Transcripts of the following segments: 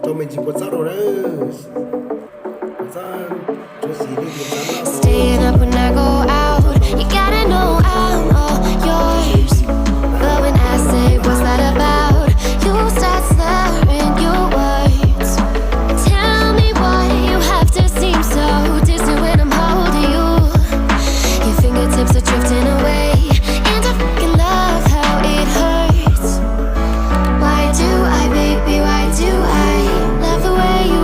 cho mình chỉ quần sát rồi đấy quần sát cho xí đi quần sát nào Staying up when I go out, you gotta know I'm all yours. But when I say what's that about, you start slurring your words. Tell me why you have to seem so distant when I'm holding you. Your fingertips are drifting away, and I fucking love how it hurts. Why do I, baby, why do I love the way you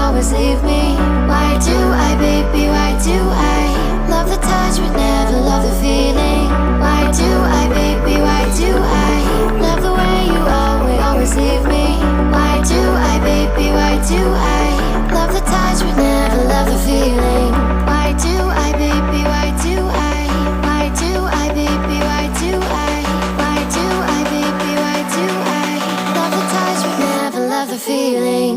always leave me? Why do I, baby, why do I love the touch but never love the feeling? Why do I, baby, why do I love the way you always leave me? Why do I, baby, why do I love the touch but never love the feeling? Why do I, baby, why do I? Why do I, baby, why do I? Why do I, baby, why do I love the touch but never love the feeling?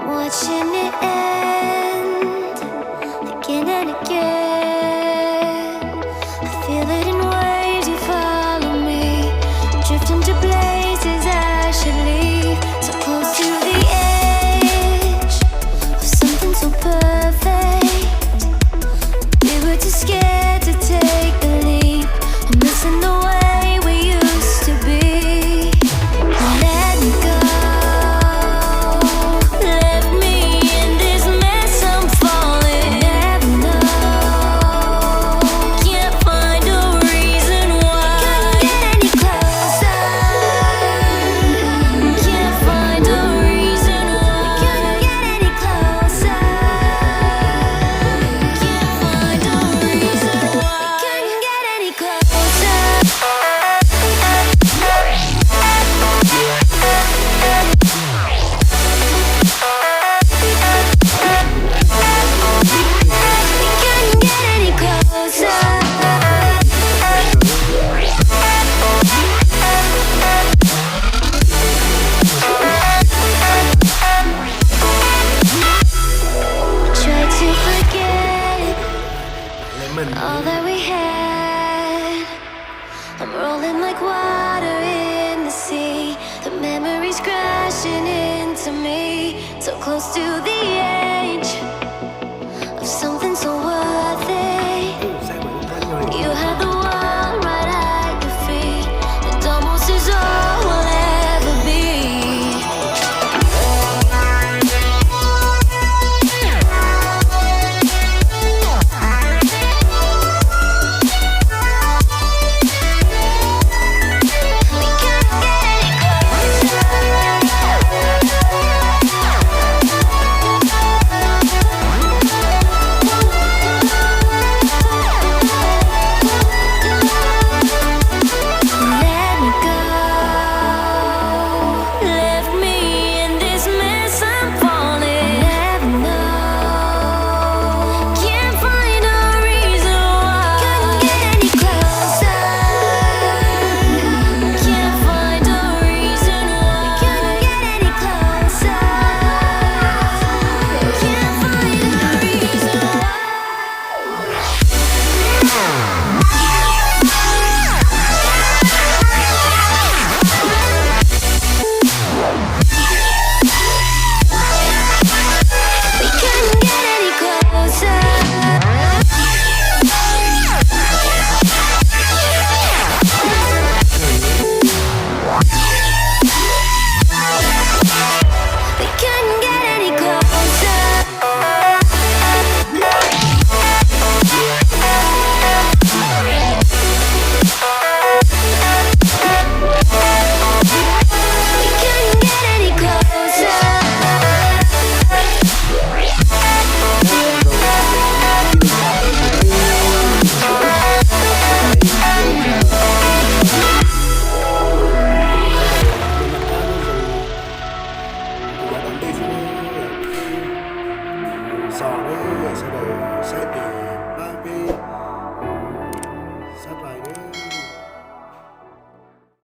Watching it end again and again. I feel it in waves, you follow me, drifting to places I should leave. So close to the edge of something so perfect. We were too scared to take the leap. I'm missing the way we used to be. Let me go. All that we had, I'm rolling like water in the sea. The memories crashing into me, so close to the edge of something so worth it. You had the world right at your feet, and almost is all we'll ever be. 上的，晓得，晒得。